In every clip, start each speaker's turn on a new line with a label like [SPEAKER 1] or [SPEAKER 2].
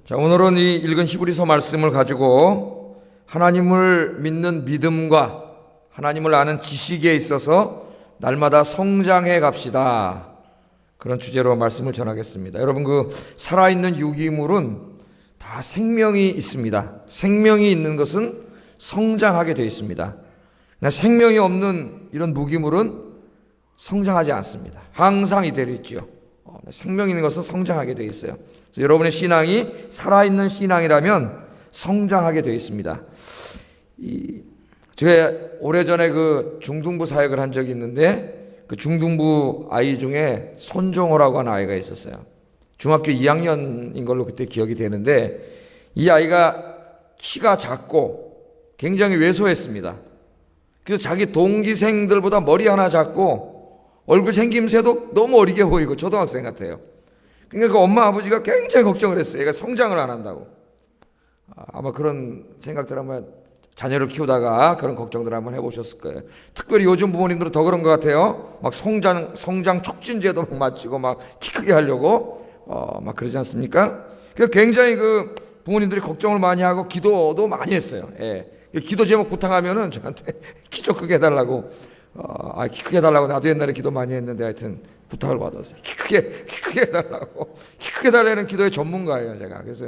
[SPEAKER 1] 자, 오늘은 이 읽은 히브리서 말씀을 가지고 하나님을 믿는 믿음과 하나님을 아는 지식에 있어서 날마다 성장해 갑시다. 그런 주제로 말씀을 전하겠습니다. 여러분, 그 살아있는 유기물은 다 생명이 있습니다. 생명이 있는 것은 성장하게 되어 있습니다. 생명이 없는 이런 무기물은 성장하지 않습니다. 항상 이대로 있죠. 생명 있는 것은 성장하게 되어 있어요. 그래서 여러분의 신앙이 살아있는 신앙이라면 성장하게 되어 있습니다. 제가 오래전에 그 중등부 사역을 한 적이 있는데 그 중등부 아이 중에 손종호라고 하는 아이가 있었어요. 중학교 2학년인 걸로 그때 기억이 되는데 이 아이가 키가 작고 굉장히 왜소했습니다. 그래서 자기 동기생들보다 머리 하나 작고 얼굴 생김새도 너무 어리게 보이고 초등학생 같아요. 그러니까 그 엄마 아버지가 굉장히 걱정을 했어요. 얘가 성장을 안 한다고. 아마 그런 생각들 한번 자녀를 키우다가 그런 걱정들 한번 해보셨을 거예요. 특별히 요즘 부모님들은 더 그런 것 같아요. 막 성장 촉진제도 막 맞추고 막 키 크게 하려고 막 그러지 않습니까? 그래서 굉장히 그 부모님들이 걱정을 많이 하고 기도도 많이 했어요. 예. 기도 제목 부탁하면은 저한테 키 좀 크게 해달라고. 키 크게 해달라고 나도 옛날에 기도 많이 했는데 하여튼 부탁을 받았어요. 키 크게 해달라고. 키 크게 달라는 기도의 전문가예요, 제가. 그래서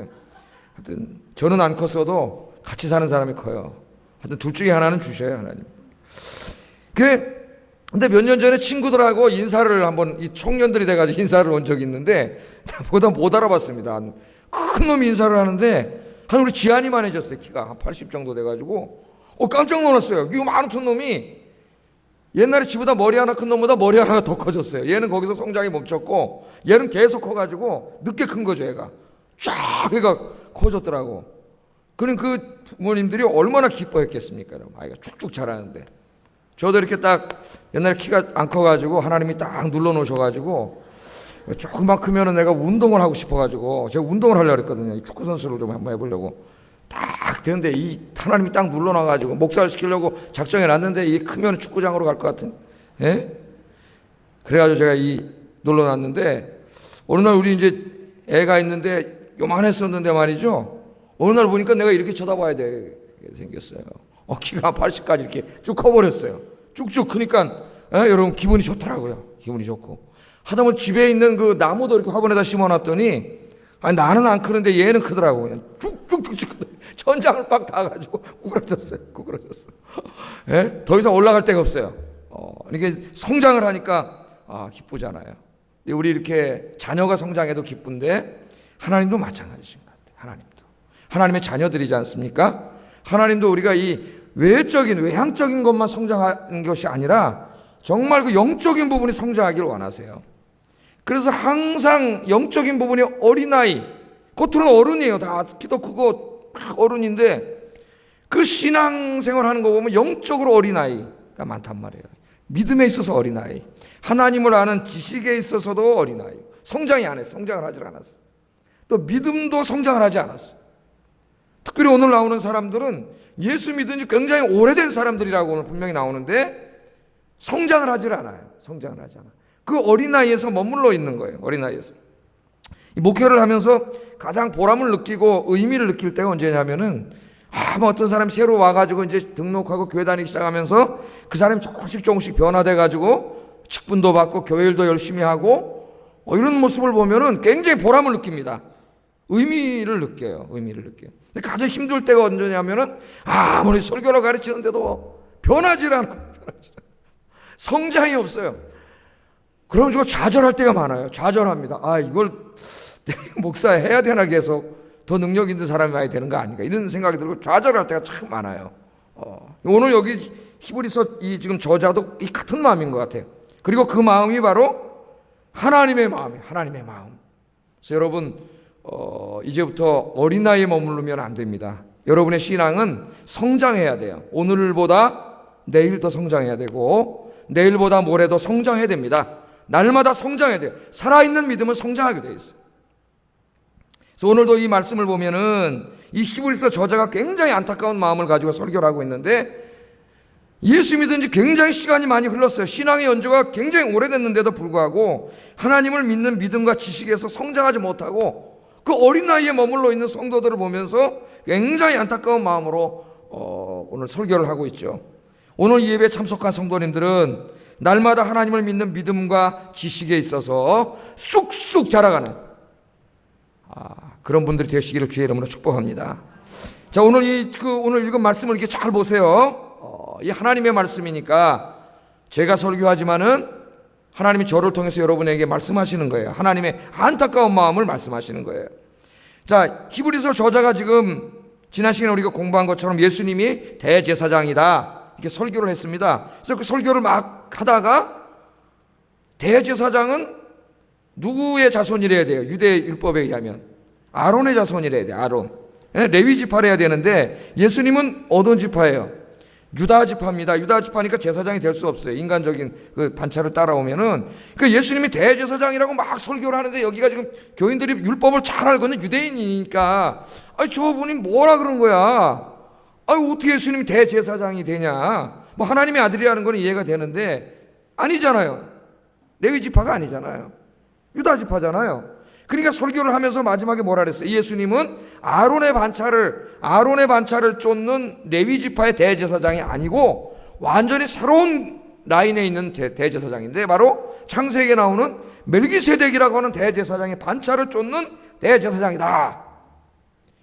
[SPEAKER 1] 하여튼 저는 안 컸어도 같이 사는 사람이 커요. 하여튼 둘 중에 하나는 주셔요, 하나님. 근데 몇 년 전에 친구들하고 인사를 한번 이 청년들이 돼가지고 인사를 온 적이 있는데 보다 못 알아봤습니다. 큰 놈이 인사를 하는데 한 우리 지한이만 해졌어요. 키가 한 80 정도 돼가지고 깜짝 놀랐어요. 이거 많은 놈이 옛날에 지보다 머리 하나 큰 놈보다 머리 하나가 더 커졌어요. 얘는 거기서 성장이 멈췄고 얘는 계속 커가지고 늦게 큰 거죠. 얘가 쫙 얘가 커졌더라고. 그럼 그 부모님들이 얼마나 기뻐했겠습니까? 아이가 쭉쭉 자라는데 저도 이렇게 딱 옛날에 키가 안 커가지고 하나님이 딱 눌러놓으셔가지고 조금만 크면은 내가 운동을 하고 싶어가지고 제가 운동을 하려고 했거든요. 축구 선수를 좀 한번 해보려고 딱 되는데 이 하나님이 딱 눌러놔가지고 목사를 시키려고 작정해놨는데 이 크면 축구장으로 갈 것 같은. 예? 그래가지고 제가 이 눌러놨는데 어느 날 우리 이제 애가 있는데 요만했었는데 말이죠. 어느 날 보니까 내가 이렇게 쳐다봐야 되게 생겼어요. 키가 80까지 이렇게 쭉 커버렸어요. 쭉쭉 크니까 여러분 기분이 좋더라고요. 기분이 좋고 하다못해 집에 있는 그 나무도 이렇게 화분에다 심어놨더니 나는 안 크는데 얘는 크더라고. 그냥 쭉쭉쭉쭉 천장을 빡 닿아가지고 구부러졌어요. 예? 더 이상 올라갈 데가 없어요. 이게 성장을 하니까 기쁘잖아요. 우리 이렇게 자녀가 성장해도 기쁜데 하나님도 마찬가지신 것 같아요. 하나님도 하나님의 자녀들이지 않습니까? 하나님도 우리가 이 외향적인 것만 성장하는 것이 아니라 정말 그 영적인 부분이 성장하기를 원하세요. 그래서 항상 영적인 부분이 어린아이, 겉으로는 어른이에요. 다 키도 크고 어른인데 그 신앙생활 하는 거 보면 영적으로 어린아이가 많단 말이에요. 믿음에 있어서 어린아이, 하나님을 아는 지식에 있어서도 어린아이. 성장이 안 했어. 성장을 하질 않았어. 또 믿음도 성장을 하지 않았어. 특별히 오늘 나오는 사람들은 예수 믿은 지 굉장히 오래된 사람들이라고 오늘 분명히 나오는데 성장을 하질 않아요. 성장을 하지 않아. 그 어린아이에서 머물러 있는 거예요. 어린아이에서. 목회를 하면서 가장 보람을 느끼고 의미를 느낄 때가 언제냐면은 뭐 어떤 사람이 새로 와가지고 이제 등록하고 교회 다니기 시작하면서 그 사람이 조금씩 변화돼가지고 직분도 받고 교회 일도 열심히 하고 이런 모습을 보면은 굉장히 보람을 느낍니다. 의미를 느껴요. 근데 가장 힘들 때가 언제냐면은 아무리 설교를 가르치는데도 변하질 않아. 성장이 없어요. 그럼 저 좌절할 때가 많아요. 좌절합니다. 이걸 목사 해야 되나 계속 더 능력 있는 사람이 와야 되는 거 아닌가 이런 생각이 들고 좌절할 때가 참 많아요. 오늘 여기 히브리서 이 지금 저자도 이 같은 마음인 것 같아요. 그리고 그 마음이 바로 하나님의 마음이에요. 하나님의 마음. 그래서 여러분 이제부터 어린아이에 머무르면 안 됩니다. 여러분의 신앙은 성장해야 돼요. 오늘보다 내일 더 성장해야 되고 내일보다 모레 더 성장해야 됩니다. 날마다 성장해야 돼요. 살아있는 믿음은 성장하게 되어 있어요. 그래서 오늘도 이 말씀을 보면은 이 히브리서 저자가 굉장히 안타까운 마음을 가지고 설교를 하고 있는데 예수 믿은 지 굉장히 시간이 많이 흘렀어요. 신앙의 연조가 굉장히 오래됐는데도 불구하고 하나님을 믿는 믿음과 지식에서 성장하지 못하고 그 어린 나이에 머물러 있는 성도들을 보면서 굉장히 안타까운 마음으로 오늘 설교를 하고 있죠. 오늘 이 예배에 참석한 성도님들은 날마다 하나님을 믿는 믿음과 지식에 있어서 쑥쑥 자라가는 그런 분들이 되시기를 주의 이름으로 축복합니다. 자, 오늘 오늘 읽은 말씀을 이렇게 잘 보세요. 이 하나님의 말씀이니까 제가 설교하지만은 하나님이 저를 통해서 여러분에게 말씀하시는 거예요. 하나님의 안타까운 마음을 말씀하시는 거예요. 자, 히브리서 저자가 지금 지난 시간에 우리가 공부한 것처럼 예수님이 대제사장이다 이렇게 설교를 했습니다. 그래서 그 설교를 막 하다가 대제사장은 누구의 자손이래야 돼요? 유대 율법에 의하면 아론의 자손이래야 돼요. 아론. 레위 지파를 해야 되는데 예수님은 어떤 지파예요? 유다 지파입니다. 유다 지파니까 제사장이 될 수 없어요. 인간적인 그 반차를 따라오면은. 그러니까 예수님이 대제사장이라고 막 설교를 하는데 여기가 지금 교인들이 율법을 잘 알고 있는 유대인이니까 저분이 뭐라 그런 거야? 어떻게 예수님이 대제사장이 되냐? 뭐 하나님의 아들이라는 건 이해가 되는데 아니잖아요. 레위 지파가 아니잖아요. 유다 지파잖아요. 그러니까 설교를 하면서 마지막에 뭐라 그랬어요? 예수님은 아론의 반차를 쫓는 레위 지파의 대제사장이 아니고 완전히 새로운 라인에 있는 대제사장인데 바로 창세기에 나오는 멜기세덱이라고 하는 대제사장의 반차를 쫓는 대제사장이다.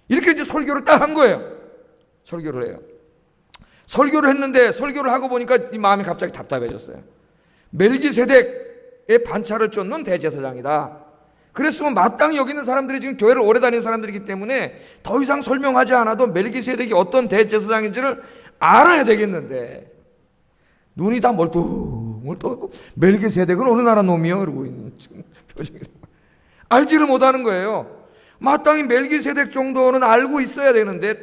[SPEAKER 1] 이렇게 이제 설교를 딱 한 거예요. 설교를 해요. 설교를 했는데 설교를 하고 보니까 이 마음이 갑자기 답답해졌어요. 멜기세덱의 반차를 쫓는 대제사장이다. 그랬으면 마땅히 여기 있는 사람들이 지금 교회를 오래 다니는 사람들이기 때문에 더 이상 설명하지 않아도 멜기세덱이 어떤 대제사장인지를 알아야 되겠는데 눈이 다 멀뚱멀뚱하고 멜기세덱은 어느 나라 놈이요? 그러고 있는 표정이 알지를 못하는 거예요. 마땅히 멜기세덱 정도는 알고 있어야 되는데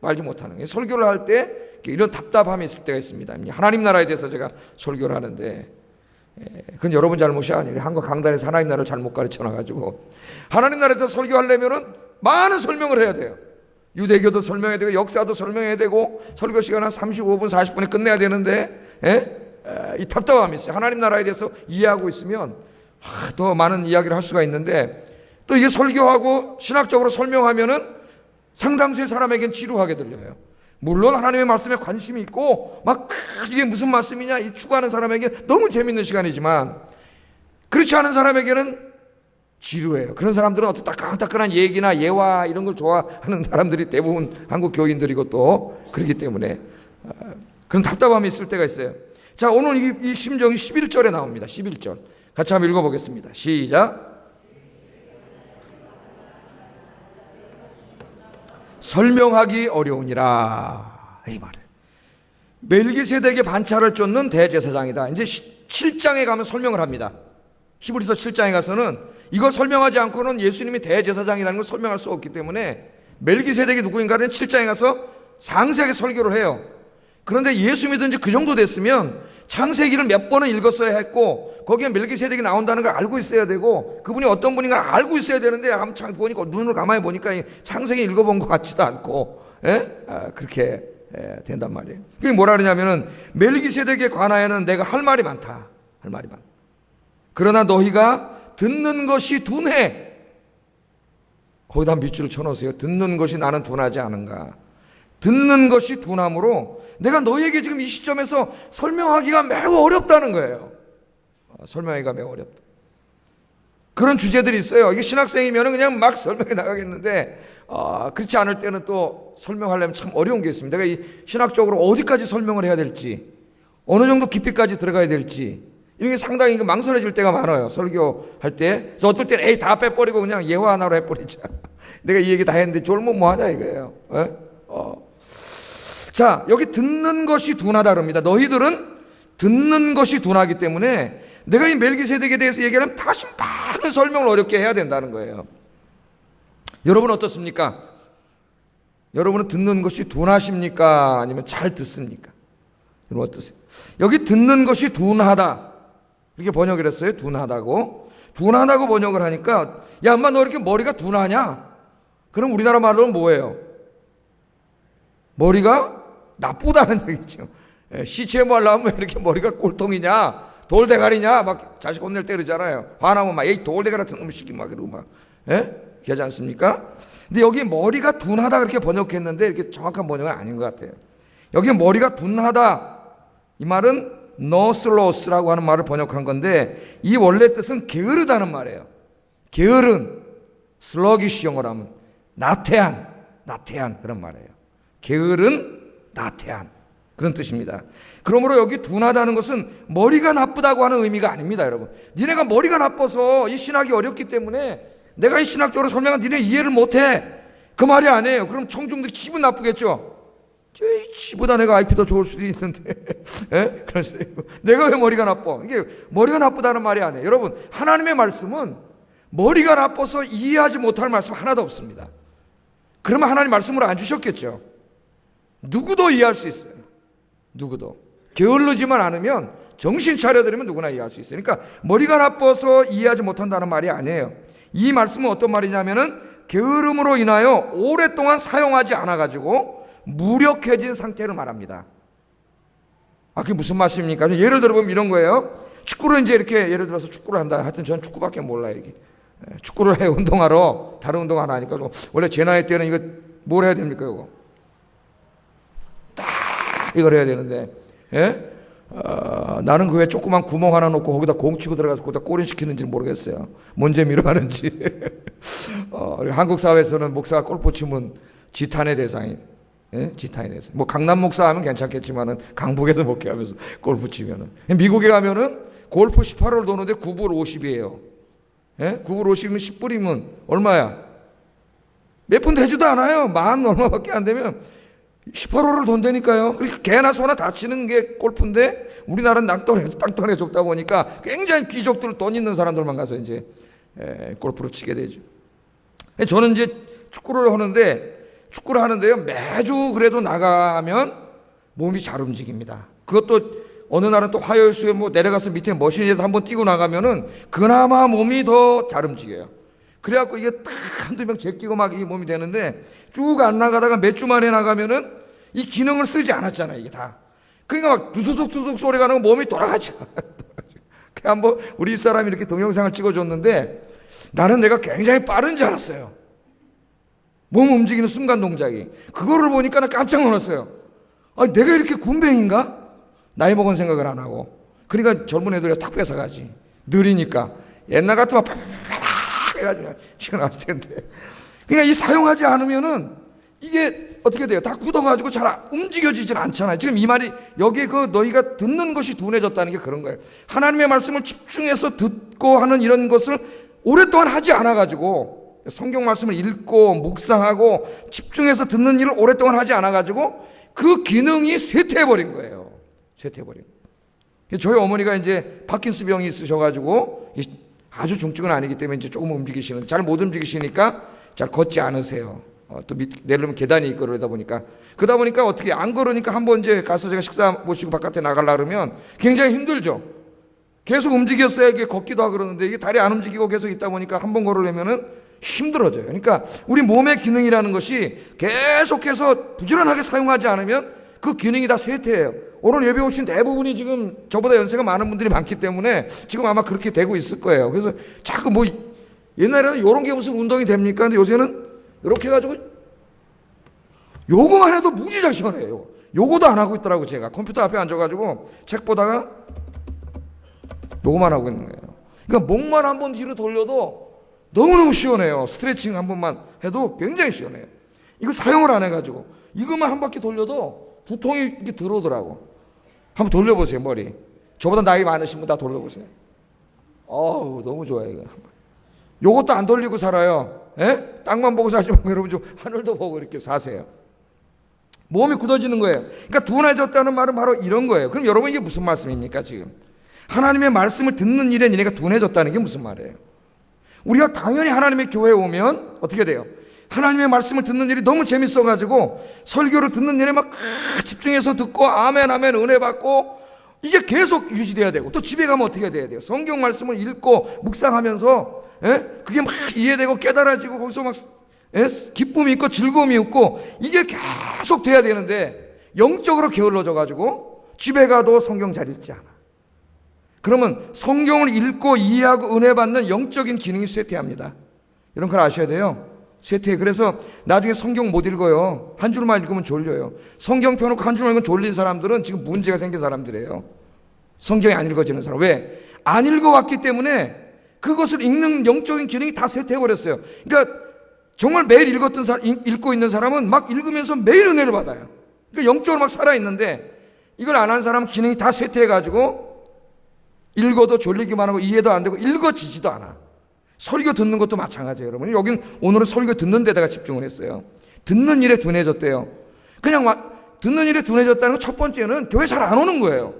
[SPEAKER 1] 알지 못하는 거예요. 설교를 할 때 이런 답답함이 있을 때가 있습니다. 하나님 나라에 대해서 제가 설교를 하는데 그건 여러분 잘못이 아니에요. 한국 강단에서 하나님 나라를 잘못 가르쳐놔가지고 하나님 나라에 대해서 설교하려면은 많은 설명을 해야 돼요. 유대교도 설명해야 되고 역사도 설명해야 되고 설교 시간 한 35분 40분에 끝내야 되는데 이 답답함이 있어요. 하나님 나라에 대해서 이해하고 있으면 더 많은 이야기를 할 수가 있는데 또 이게 설교하고 신학적으로 설명하면은 상당수의 사람에겐 지루하게 들려요. 물론 하나님의 말씀에 관심이 있고 막 이게 무슨 말씀이냐 이 추구하는 사람에게 너무 재밌는 시간이지만 그렇지 않은 사람에게는 지루해요. 그런 사람들은 어떤 따끈따끈한 얘기나 예화 이런 걸 좋아하는 사람들이 대부분 한국 교인들이고 또 그렇기 때문에 그런 답답함이 있을 때가 있어요. 자, 오늘 이 심정이 11절에 나옵니다. 11절 같이 한번 읽어보겠습니다. 시작. 설명하기 어려우니라 이 말이에요. 멜기세덱의 반차를 쫓는 대제사장이다. 이제 7장에 가면 설명을 합니다. 히브리서 7장에 가서는 이거 설명하지 않고는 예수님이 대제사장이라는 걸 설명할 수 없기 때문에 멜기세덱이 누구인가는 7장에 가서 상세하게 설교를 해요. 그런데 예수 믿은 지 그 정도 됐으면 창세기를 몇 번은 읽었어야 했고 거기에 멜기세덱이 나온다는 걸 알고 있어야 되고 그분이 어떤 분인가 알고 있어야 되는데 보니까 눈을 가만히 보니까 창세기 읽어본 것 같지도 않고 그렇게 된단 말이에요. 그게 뭐라 그러냐면은 멜기세덱에 관하여는 내가 할 말이 많다. 그러나 너희가 듣는 것이 둔해. 거기다 밑줄을 쳐놓으세요. 듣는 것이 나는 둔하지 않은가. 듣는 것이 둔함으로 내가 너희에게 지금 이 시점에서 설명하기가 매우 어렵다는 거예요. 설명하기가 매우 어렵다. 그런 주제들이 있어요. 이게 신학생이면 그냥 막 설명해 나가겠는데 그렇지 않을 때는 또 설명하려면 참 어려운 게 있습니다. 내가 이 신학적으로 어디까지 설명을 해야 될지 어느 정도 깊이까지 들어가야 될지 이런 게 상당히 망설여질 때가 많아요. 설교할 때. 그래서 어떨 때는 다 빼버리고 그냥 예화 하나로 해버리자. 내가 이 얘기 다 했는데 졸면 뭐하냐 이거예요. 자, 여기 듣는 것이 둔하다 그럽니다. 너희들은 듣는 것이 둔하기 때문에 내가 이 멜기세덱에 대해서 얘기하려면 다시 많은 설명을 어렵게 해야 된다는 거예요. 여러분 어떻습니까? 여러분은 듣는 것이 둔하십니까? 아니면 잘 듣습니까? 여러분 어떠세요? 여기 듣는 것이 둔하다 이렇게 번역을 했어요. 둔하다고 번역을 하니까 야 엄마 너 이렇게 머리가 둔하냐? 그럼 우리나라 말로는 뭐예요? 머리가 나쁘다는 얘기죠. 시체에 뭐 하려면 왜 이렇게 머리가 꼴통이냐? 돌대가리냐? 막 자식 혼낼 때 그러잖아요. 화나면 막 에이 돌대가리 같은 놈의 시키 막 그러고 막 그렇게 하지 않습니까? 근데 여기 머리가 둔하다 그렇게 번역했는데 이렇게 정확한 번역은 아닌 것 같아요. 여기 머리가 둔하다 이 말은 노슬로스라고 하는 말을 번역한 건데 이 원래 뜻은 게으르다는 말이에요. 게으른, 슬러기쉬 영어로 하면 나태한 그런 말이에요. 게으른, 나태한 그런 뜻입니다. 그러므로 여기 둔하다는 것은 머리가 나쁘다고 하는 의미가 아닙니다, 여러분. 니네가 머리가 나빠서 이 신학이 어렵기 때문에 내가 이 신학적으로 설명한 니네 이해를 못해. 그 말이 아니에요. 그럼 청중들이 기분 나쁘겠죠. 지보다 내가 IQ 더 좋을 수도 있는데 예? 그럴 수도 있고 내가 왜 머리가 나빠? 이게 머리가 나쁘다는 말이 아니에요. 여러분, 하나님의 말씀은 머리가 나빠서 이해하지 못할 말씀 하나도 없습니다. 그러면 하나님 말씀으로 안 주셨겠죠. 누구도 이해할 수 있어요. 누구도. 게을르지만 않으면 정신 차려드리면 누구나 이해할 수 있어요. 그러니까 머리가 나빠서 이해하지 못한다는 말이 아니에요. 이 말씀은 어떤 말이냐면은 게으름으로 인하여 오랫동안 사용하지 않아가지고 무력해진 상태를 말합니다. 그게 무슨 말씀입니까? 예를 들어보면 이런 거예요. 축구를 이제 이렇게 예를 들어서 축구를 한다. 하여튼 저는 축구밖에 몰라요. 이게. 축구를 해 운동하러 다른 운동 하나 하니까 원래 제 나이 때는 이거 뭘 해야 됩니까? 이거 딱 이걸 해야 되는데 예? 나는 그 왜 조그만 구멍 하나 놓고 거기다 공 치고 들어가서 거기다 골인 시키는지 모르겠어요. 뭔 재미로 하는지. 한국 사회에서는 목사가 골프 치면 지탄의 대상이. 예? 지탄의 대상. 뭐 강남 목사 하면 괜찮겠지만은 강북에서 먹게 하면서 골프 치면은. 미국에 가면은 골프 18홀 도는데 9불 50이에요. 예? 9불 50이면 10불이면 얼마야? 몇 푼 되지도 않아요. 만 얼마밖에 안 되면 18홀을 돈다니까요. 그러니까 개나 소나 다 치는 게 골프인데 우리나라는 땅덩어리가 좁다 보니까 굉장히 귀족들 돈 있는 사람들만 가서 이제 골프를 치게 되죠. 저는 이제 축구를 하는데요. 매주 그래도 나가면 몸이 잘 움직입니다. 그것도 어느 날은 또 화요일수에 뭐 내려가서 밑에 머신에도 한번 뛰고 나가면은 그나마 몸이 더 잘 움직여요. 그래갖고 이게 딱 한두 명 제끼고 막 이 몸이 되는데 쭉 안 나가다가 몇 주 만에 나가면은 이 기능을 쓰지 않았잖아요, 이게 다. 그러니까 막 두둑두둑 소리가 나고 몸이 돌아가죠. 한번 우리 집사람이 이렇게 동영상을 찍어줬는데 나는 내가 굉장히 빠른 줄 알았어요. 몸 움직이는 순간 동작이. 그거를 보니까 나 깜짝 놀랐어요. 내가 이렇게 군뱅인가? 나이 먹은 생각을 안 하고. 그러니까 젊은 애들이 탁 뺏어가지. 느리니까. 옛날 같으면 팍팍 해가지고 튀어나왔을 텐데. 그러니까 이 사용하지 않으면은 이게 어떻게 돼요? 다 굳어가지고 잘 움직여지질 않잖아요. 지금 이 말이 여기에 너희가 듣는 것이 둔해졌다는 게 그런 거예요. 하나님의 말씀을 집중해서 듣고 하는 이런 것을 오랫동안 하지 않아가지고 성경 말씀을 읽고 묵상하고 집중해서 듣는 일을 오랫동안 하지 않아가지고 그 기능이 쇠퇴해버린 거예요. 쇠퇴해버린. 저희 어머니가 이제 파킨스 병이 있으셔가지고 아주 중증은 아니기 때문에 이제 조금 움직이시는데 잘 못 움직이시니까 잘 걷지 않으세요. 또 내려면 계단이 있고 그러다 보니까 어떻게 안 걸으니까 한번 이제 가서 제가 식사 모시고 바깥에 나가려 그러면 굉장히 힘들죠. 계속 움직였어야 이게 걷기도 하고 그러는데 이게 다리 안 움직이고 계속 있다 보니까 한번 걸으려면은 힘들어져요. 그러니까 우리 몸의 기능이라는 것이 계속해서 부지런하게 사용하지 않으면 그 기능이 다 쇠퇴해요. 오늘 예배 오신 대부분이 지금 저보다 연세가 많은 분들이 많기 때문에 지금 아마 그렇게 되고 있을 거예요. 그래서 자꾸 뭐 옛날에는 이런 게 무슨 운동이 됩니까? 근데 요새는 이렇게 해가지고 요거만 해도 무지 잘 시원해요. 요거도 안 하고 있더라고. 제가 컴퓨터 앞에 앉아가지고 책 보다가 요거만 하고 있는 거예요. 그러니까 목만 한번 뒤로 돌려도 너무너무 시원해요. 스트레칭 한 번만 해도 굉장히 시원해요. 이거 사용을 안 해가지고 이것만 한 바퀴 돌려도 두통이 이렇게 들어오더라고. 한번 돌려보세요, 머리. 저보다 나이 많으신 분 다 돌려보세요. 너무 좋아요, 이거. 요것도 안 돌리고 살아요. 예? 땅만 보고 사지 말고 여러분 좀 하늘도 보고 이렇게 사세요. 몸이 굳어지는 거예요. 그러니까 둔해졌다는 말은 바로 이런 거예요. 그럼 여러분 이게 무슨 말씀입니까, 지금? 하나님의 말씀을 듣는 일에 니네가 둔해졌다는 게 무슨 말이에요? 우리가 당연히 하나님의 교회에 오면 어떻게 돼요? 하나님의 말씀을 듣는 일이 너무 재밌어가지고 설교를 듣는 일에 막 집중해서 듣고 아멘 아멘 은혜 받고 이게 계속 유지돼야 되고 또 집에 가면 어떻게 돼야 돼요? 성경 말씀을 읽고 묵상하면서 그게 막 이해되고 깨달아지고 거기서 막 기쁨이 있고 즐거움이 있고 이게 계속 돼야 되는데 영적으로 게을러져가지고 집에 가도 성경 잘 읽지 않아. 그러면 성경을 읽고 이해하고 은혜 받는 영적인 기능이 쇠퇴합니다. 이런 걸 아셔야 돼요. 쇠퇴. 그래서 나중에 성경 못 읽어요. 한 줄만 읽으면 졸려요. 성경 펴놓고 한 줄만 읽으면 졸린 사람들은 지금 문제가 생긴 사람들이에요. 성경이 안 읽어지는 사람. 왜? 안 읽어왔기 때문에 그것을 읽는 영적인 기능이 다 쇠퇴해버렸어요. 그러니까 정말 매일 읽고 있는 사람은 막 읽으면서 매일 은혜를 받아요. 그러니까 영적으로 막 살아있는데 이걸 안 한 사람은 기능이 다 쇠퇴해가지고 읽어도 졸리기만 하고 이해도 안 되고 읽어지지도 않아. 설교 듣는 것도 마찬가지예요, 여러분. 여긴 오늘은 설교 듣는 데다가 집중을 했어요. 듣는 일에 둔해졌대요. 그냥 듣는 일에 둔해졌다는 건 첫 번째는 교회 잘 안 오는 거예요.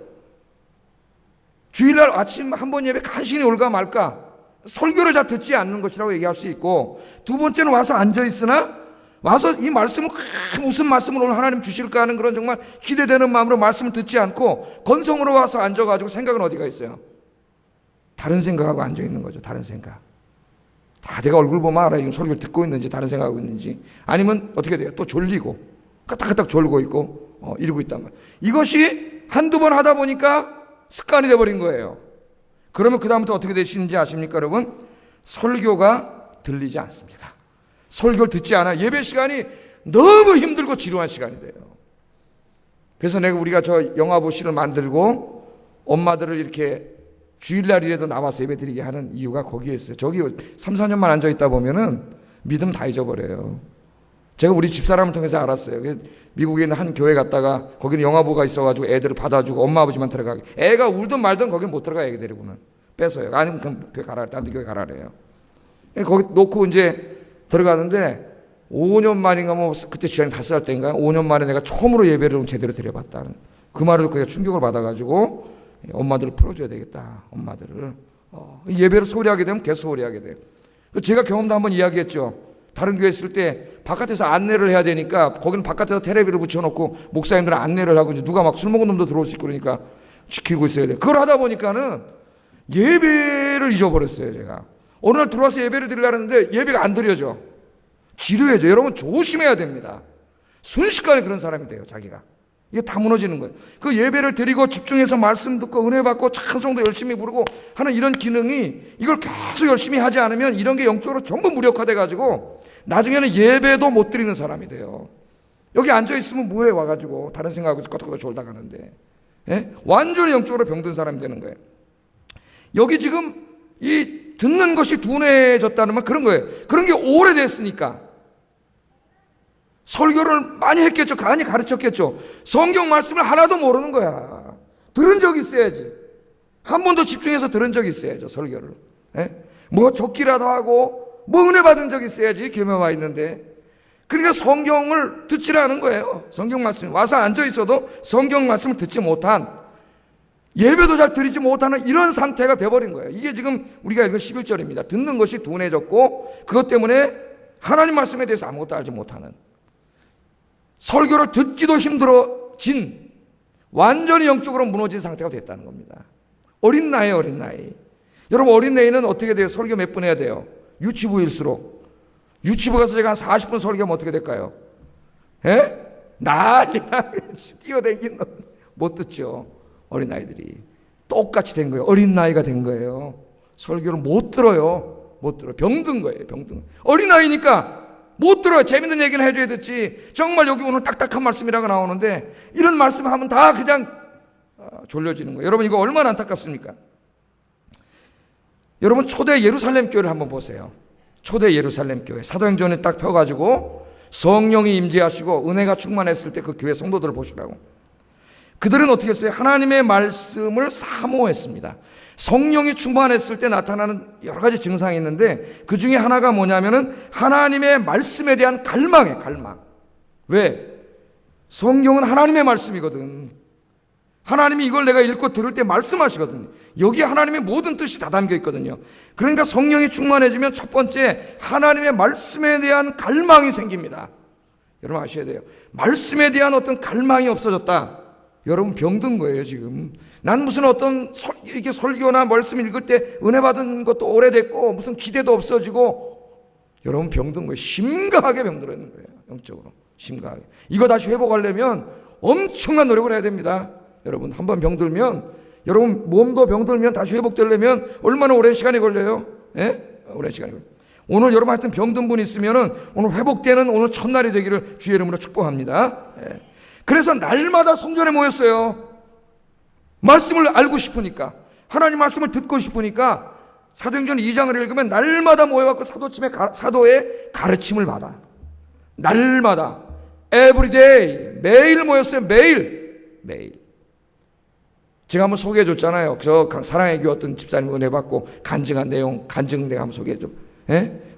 [SPEAKER 1] 주일날 아침 한 번 예배 간신히 올까 말까, 설교를 잘 듣지 않는 것이라고 얘기할 수 있고, 두 번째는 와서 앉아있으나 와서 이 말씀을 무슨 말씀을 오늘 하나님 주실까 하는 그런 정말 기대되는 마음으로 말씀을 듣지 않고 건성으로 와서 앉아가지고 생각은 어디가 있어요? 다른 생각하고 앉아있는 거죠. 다른 생각. 다 내가 얼굴 보면 알아요. 지금 설교를 듣고 있는지 다른 생각하고 있는지. 아니면 어떻게 돼요? 또 졸리고 까딱까딱 졸고 있고 이러고 있단 말이에요. 이것이 한두 번 하다 보니까 습관이 돼버린 거예요. 그러면 그 다음부터 어떻게 되시는지 아십니까, 여러분? 설교가 들리지 않습니다. 설교를 듣지 않아. 예배 시간이 너무 힘들고 지루한 시간이 돼요. 그래서 우리가 저 영화보시를 만들고 엄마들을 이렇게 주일날이라도 나와서 예배 드리게 하는 이유가 거기에 있어요. 저기 3, 4년만 앉아있다 보면은 믿음 다 잊어버려요. 제가 우리 집사람을 통해서 알았어요. 미국에 있는 한 교회 갔다가 거기는 영화부가 있어가지고 애들을 받아주고 엄마 아버지만 들어가게. 애가 울든 말든 거기는 못 들어가. 애기 데리고는 뺏어요. 아니면 그럼 교회 가라, 딴 데 교회 가라래요. 거기 놓고 이제 들어가는데 5년 만인가 뭐 그때 지한이 5살 때인가 5년 만에 내가 처음으로 예배를 제대로 드려봤다는 그 말을 그냥 충격을 받아가지고 엄마들을 풀어줘야 되겠다. 엄마들을 예배를 소홀히 하게 되면 계속 소홀히 하게 돼요. 제가 경험도 한번 이야기했죠. 다른 교회 있을 때 바깥에서 안내를 해야 되니까 거기는 바깥에서 테레비를 붙여놓고 목사님들은 안내를 하고 이제 누가 막 술 먹은 놈도 들어올 수 있고 그러니까 지키고 있어야 돼요. 그걸 하다 보니까는 예배를 잊어버렸어요. 제가 어느 날 들어와서 예배를 드리려는데 예배가 안 드려져. 지루해져. 여러분 조심해야 됩니다. 순식간에 그런 사람이 돼요. 자기가. 이게 다 무너지는 거예요. 그 예배를 드리고 집중해서 말씀 듣고 은혜 받고 찬송도 열심히 부르고 하는 이런 기능이 이걸 계속 열심히 하지 않으면 이런 게 영적으로 전부 무력화돼 가지고 나중에는 예배도 못 드리는 사람이 돼요. 여기 앉아있으면 뭐해 와가지고 다른 생각하고 껐다껐다 졸다 가는데 완전히 영적으로 병든 사람이 되는 거예요. 여기 지금 이 듣는 것이 둔해졌다는 말 그런 거예요. 그런 게 오래됐으니까 설교를 많이 했겠죠. 많이 가르쳤겠죠. 성경 말씀을 하나도 모르는 거야. 들은 적이 있어야지. 한 번도 집중해서 들은 적이 있어야죠. 설교를. 뭐 적기라도 하고 뭐 은혜 받은 적이 있어야지. 교회 와 있는데. 그러니까 성경을 듣지 않은 거예요. 성경 말씀. 와서 앉아 있어도 성경 말씀을 듣지 못한, 예배도 잘 드리지 못하는 이런 상태가 돼버린 거예요. 이게 지금 우리가 읽은 11절입니다. 듣는 것이 둔해졌고 그것 때문에 하나님 말씀에 대해서 아무것도 알지 못하는, 설교를 듣기도 힘들어진, 완전히 영적으로 무너진 상태가 됐다는 겁니다. 어린 나이. 여러분 어린 나이는 어떻게 돼요? 설교 몇 분 해야 돼요? 유치부일수록. 유치부 가서 제가 한 40분 설교하면 어떻게 될까요? 난리나 뛰어다니긴 못 듣죠. 어린아이들이 똑같이 된 거예요. 어린 나이가 된 거예요. 설교를 못 들어요. 병든 거예요. 어린아이니까 못 들어요. 재밌는 얘기는 해줘야 듣지. 정말 여기 오늘 딱딱한 말씀이라고 나오는데 이런 말씀 하면 다 그냥 졸려지는 거예요. 여러분 이거 얼마나 안타깝습니까? 여러분 초대 예루살렘 교회를 한번 보세요. 초대 예루살렘 교회 사도행전에 딱 펴가지고 성령이 임재하시고 은혜가 충만했을 때 그 교회 성도들을 보시라고. 그들은 어떻게 했어요? 하나님의 말씀을 사모했습니다. 성령이 충만했을 때 나타나는 여러 가지 증상이 있는데 그 중에 하나가 뭐냐면은 하나님의 말씀에 대한 갈망이에요. 갈망. 왜? 성경은 하나님의 말씀이거든. 하나님이 이걸 내가 읽고 들을 때 말씀하시거든요. 여기 하나님의 모든 뜻이 다 담겨 있거든요. 그러니까 성령이 충만해지면 첫 번째 하나님의 말씀에 대한 갈망이 생깁니다. 여러분 아셔야 돼요. 말씀에 대한 어떤 갈망이 없어졌다. 여러분 병든 거예요 지금. 난 무슨 어떤 이게 설교나 말씀 읽을 때 은혜 받은 것도 오래됐고 무슨 기대도 없어지고, 여러분 병든 거예요. 심각하게 병들어 있는 거예요. 영적으로 심각하게. 이거 다시 회복하려면 엄청난 노력을 해야 됩니다. 여러분 한번 병들면, 여러분 몸도 병들면 다시 회복되려면 얼마나 오랜 시간이 걸려요? 오랜 시간이 걸려요. 오늘 여러분 하여튼 병든 분 있으면은 오늘 회복되는 오늘 첫날이 되기를 주의 이름으로 축복합니다. 그래서 날마다 성전에 모였어요. 말씀을 알고 싶으니까, 하나님 말씀을 듣고 싶으니까 사도행전 2장을 읽으면 날마다 모여갖고 사도의 가르침을 받아. 날마다 everyday 매일 모였어요. 매일. 제가 한번 소개해 줬잖아요. 저 사랑의 교회 어떤 집사님 은혜 받고 간증한 내용, 간증 내가 한번 소개해 줘.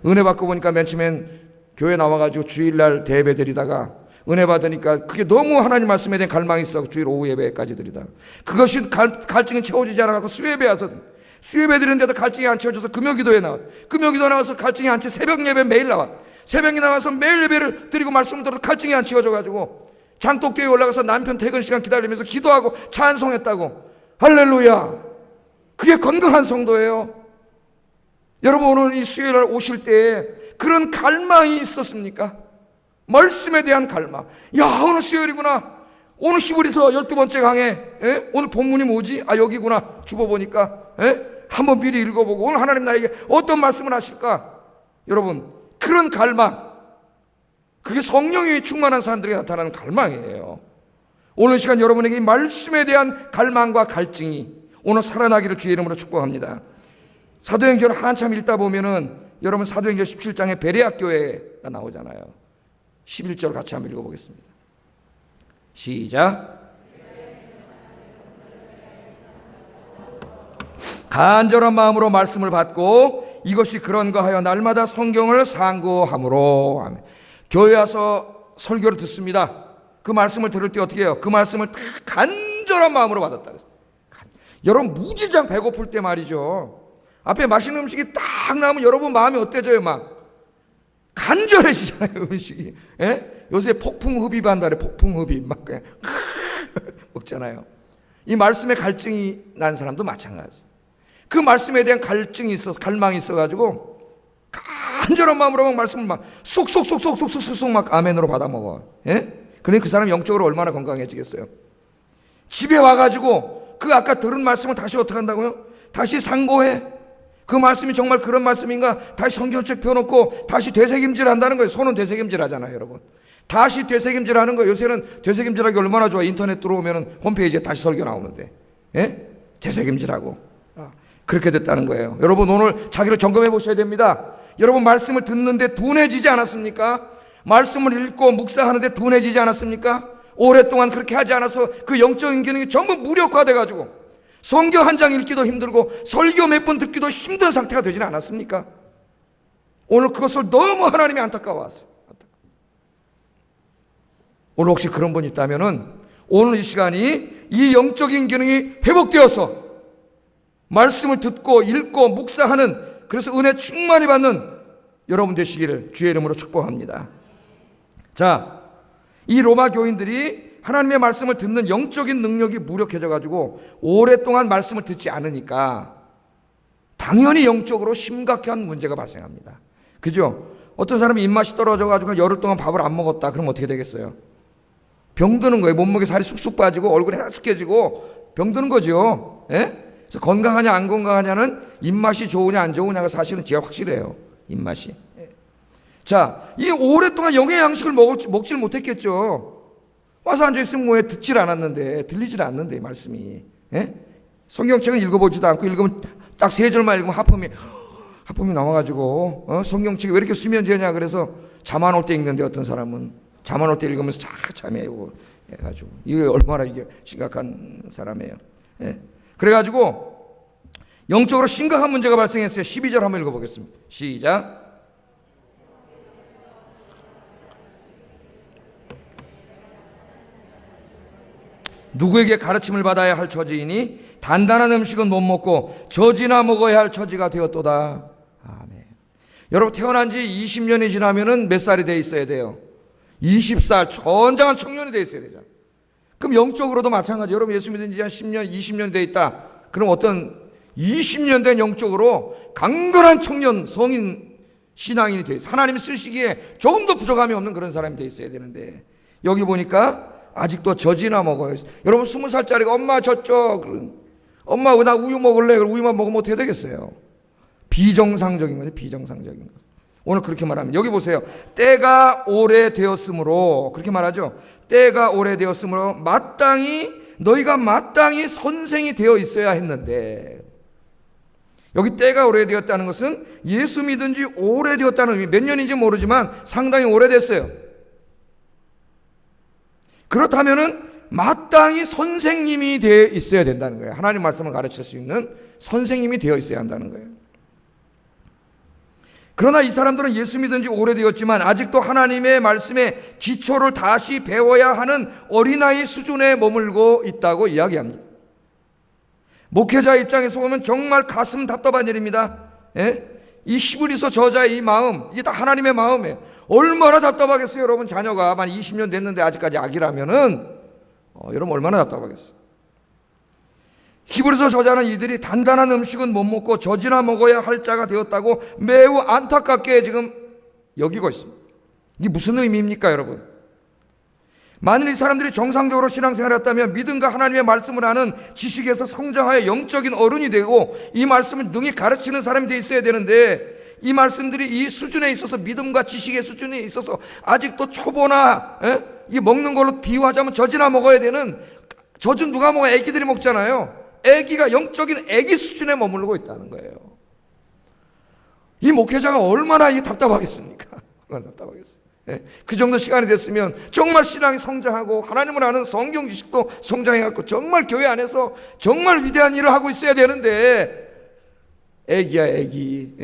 [SPEAKER 1] 은혜 받고 보니까 맨 처음엔 교회 나와가지고 주일날 대예배 드리다가 은혜 받으니까 그게 너무 하나님 말씀에 대한 갈망이 있어 주일 오후 예배까지 드리다가 그것이 갈증이 채워지지 않아갖고 수예배 와서 수예배 드리는데도 갈증이 안 채워져서 금요기도에 나와. 금요기도 나와서 갈증이 안 채워 새벽 예배 매일 나와. 새벽에 나와서 매일 예배를 드리고 말씀을 들어도 갈증이 안 채워져가지고 장독대에 올라가서 남편 퇴근 시간 기다리면서 기도하고 찬송했다고. 할렐루야. 그게 건강한 성도예요. 여러분 오늘 이 수요일날 오실 때 그런 갈망이 있었습니까? 말씀에 대한 갈망. 야, 오늘 수요일이구나. 오늘 히브리서 12번째 강해. 오늘 본문이 뭐지? 아, 여기구나. 주워보니까. 한번 미리 읽어보고 오늘 하나님 나에게 어떤 말씀을 하실까? 여러분, 그런 갈망. 그게 성령이 충만한 사람들에게 나타나는 갈망이에요. 오늘 시간 여러분에게 이 말씀에 대한 갈망과 갈증이 오늘 살아나기를 주의 이름으로 축복합니다. 사도행전 한참 읽다 보면은 여러분 사도행전 17장에 베레아 교회가 나오잖아요. 11절 같이 한번 읽어보겠습니다. 시작. 간절한 마음으로 말씀을 받고 이것이 그런가 하여 날마다 성경을 상고함으로. 아멘. 교회 와서 설교를 듣습니다. 그 말씀을 들을 때 어떻게 해요? 그 말씀을 다 간절한 마음으로 받았다. 여러분 무지장 배고플 때 말이죠. 앞에 맛있는 음식이 딱 나오면 여러분 마음이 어때져요? 막 간절해지잖아요, 음식이. 요새 폭풍흡입 한다래. 폭풍흡입 막 그냥 먹잖아요. 이 말씀에 갈증이 난 사람도 마찬가지. 그 말씀에 대한 갈증이 있어서 갈망이 있어가지고 간절한 마음으로 막 말씀을 막 쏙쏙쏙쏙쏙쏙쏙 막 아멘으로 받아 먹어. 그러니 그 사람 영적으로 얼마나 건강해지겠어요. 집에 와가지고 그 아까 들은 말씀을 다시 어떻게 한다고요? 다시 상고해. 그 말씀이 정말 그런 말씀인가? 다시 성경책 펴놓고 다시 되새김질 한다는 거예요. 손은 되새김질 하잖아요, 여러분. 다시 되새김질 하는 거예요. 요새는 되새김질하기 얼마나 좋아. 인터넷 들어오면 홈페이지에 다시 설교 나오는데. 되새김질하고. 그렇게 됐다는 거예요. 여러분 오늘 자기를 점검해 보셔야 됩니다. 여러분 말씀을 듣는데 둔해지지 않았습니까? 말씀을 읽고 묵상하는데 둔해지지 않았습니까? 오랫동안 그렇게 하지 않아서 그 영적인 기능이 전부 무력화돼가지고 성경 한 장 읽기도 힘들고 설교 몇 번 듣기도 힘든 상태가 되지는 않았습니까? 오늘 그것을 너무 하나님이 안타까워하세요. 오늘 혹시 그런 분 있다면은 오늘 이 시간이 이 영적인 기능이 회복되어서 말씀을 듣고 읽고 묵상하는, 그래서 은혜 충만히 받는 여러분 되시기를 주의 이름으로 축복합니다. 자, 이 로마 교인들이 하나님의 말씀을 듣는 영적인 능력이 무력해져 가지고 오랫동안 말씀을 듣지 않으니까 당연히 영적으로 심각한 문제가 발생합니다. 그죠? 어떤 사람이 입맛이 떨어져 가지고 열흘 동안 밥을 안 먹었다. 그럼 어떻게 되겠어요? 병드는 거예요. 몸무게 살이 쑥쑥 빠지고 얼굴이 하숙해지고 병드는 거죠. 그래서 건강하냐 안 건강하냐는 입맛이 좋으냐 안 좋으냐가 사실은 제가 확실해요. 입맛이. 자, 이 오랫동안 영의 양식을 먹질 못했겠죠. 와서 앉아있으면 뭐해? 듣질 않았는데, 들리질 않는데, 말씀이. 성경책은 읽어보지도 않고, 읽으면 딱 3절만 읽으면 하품이 나와가지고, 성경책이 왜 이렇게 수면제냐? 그래서 잠 안 올 때 읽는데 어떤 사람은 잠 안 올 때 읽으면서 쫙 잠해요. 해가지고. 이게 얼마나 이게 심각한 사람이에요. 그래가지고, 영적으로 심각한 문제가 발생했어요. 12절 한번 읽어보겠습니다. 시작. 누구에게 가르침을 받아야 할 처지이니 단단한 음식은 못 먹고 젖이나 먹어야 할 처지가 되었도다. 아멘. 여러분 태어난 지 20년이 지나면은 몇 살이 돼 있어야 돼요? 20살 전장한 청년이 돼 있어야 되죠. 그럼 영적으로도 마찬가지. 여러분 예수 믿은 지 한 10년, 20년 돼 있다. 그럼 어떤 20년 된 영적으로 강건한 청년, 성인, 신앙인이 돼 있어요. 하나님이 쓰시기에 조금 더 부족함이 없는 그런 사람이 돼 있어야 되는데 여기 보니까 아직도 젖이나 먹어요. 여러분 20살짜리가 엄마 젖죠. 엄마 나 우유 먹을래. 우유만 먹으면 어떻게 되겠어요? 비정상적인 거죠. 비정상적인 거. 오늘 그렇게 말합니다. 여기 보세요. 때가 오래되었으므로, 그렇게 말하죠. 때가 오래되었으므로 너희가 마땅히 선생이 되어 있어야 했는데, 여기 때가 오래되었다는 것은 예수 믿은 지 오래되었다는 의미, 몇 년인지 모르지만 상당히 오래됐어요. 그렇다면은 마땅히 선생님이 되어 있어야 된다는 거예요. 하나님 말씀을 가르칠 수 있는 선생님이 되어 있어야 한다는 거예요. 그러나 이 사람들은 예수 믿은 지 오래되었지만 아직도 하나님의 말씀의 기초를 다시 배워야 하는 어린아이 수준에 머물고 있다고 이야기합니다. 목회자 입장에서 보면 정말 가슴 답답한 일입니다. 이 히브리서 저자의 이 마음, 이게 다 하나님의 마음이에요. 얼마나 답답하겠어요, 여러분. 자녀가 만 20년 됐는데 아직까지 아기라면은 여러분 얼마나 답답하겠어요. 히브리서 저자는 이들이 단단한 음식은 못 먹고 젖이나 먹어야 할 자가 되었다고 매우 안타깝게 지금 여기고 있습니다. 이게 무슨 의미입니까, 여러분? 만일 이 사람들이 정상적으로 신앙생활을 했다면 믿음과 하나님의 말씀을 아는 지식에서 성장하여 영적인 어른이 되고 이 말씀을 능히 가르치는 사람이 되어 있어야 되는데, 이 말씀들이 이 수준에 있어서, 믿음과 지식의 수준에 있어서 아직도 초보나 이 먹는 걸로 비유하자면 젖이나 먹어야 되는, 젖은 누가 먹어요? 애기들이 먹잖아요. 애기가 영적인 애기 수준에 머물고 있다는 거예요. 이 목회자가 얼마나 답답하겠습니까? 얼마나 답답하겠어요. 그 정도 시간이 됐으면 정말 신앙이 성장하고 하나님을 아는 성경 지식도 성장해갖고 정말 교회 안에서 정말 위대한 일을 하고 있어야 되는데 애기야, 애기.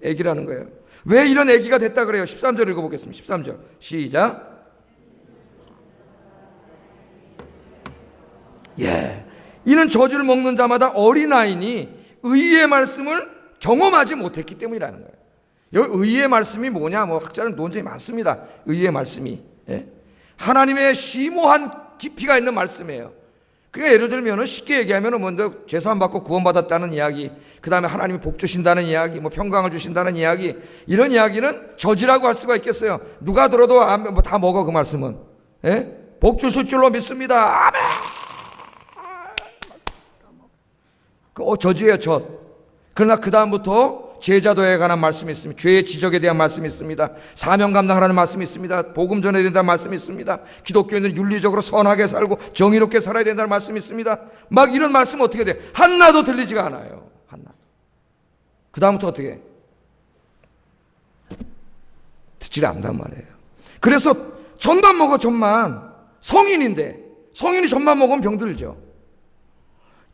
[SPEAKER 1] 애기라는 거예요. 왜 이런 애기가 됐다 그래요? 13절 읽어보겠습니다. 13절 시작. 이는 저주를 먹는 자마다 어린아이니 의의 말씀을 경험하지 못했기 때문이라는 거예요. 여기 의의 말씀이 뭐냐? 학자들 논쟁이 많습니다. 의의 말씀이 하나님의 심오한 깊이가 있는 말씀이에요. 그러니까 예를 들면 쉽게 얘기하면 먼저 죄사함 받고 구원받았다는 이야기, 그 다음에 하나님이 복 주신다는 이야기, 평강을 주신다는 이야기, 이런 이야기는 저지라고 할 수가 있겠어요. 누가 들어도 다 먹어, 그 말씀은. 복 주실 줄로 믿습니다. 아멘. 저주예요, 젖. 그러나 그 다음부터 제자도에 관한 말씀이 있습니다. 죄의 지적에 대한 말씀이 있습니다. 사명 감당하라는 말씀이 있습니다. 복음 전해야 된다는 말씀이 있습니다. 기독교인은 윤리적으로 선하게 살고 정의롭게 살아야 된다는 말씀이 있습니다. 막 이런 말씀 어떻게 돼? 하나도 들리지가 않아요. 하나도. 그 다음부터 어떻게 해? 듣지 않단 말이에요. 그래서 젖만 먹어, 젖만. 성인인데 성인이 젖만 먹으면 병들죠.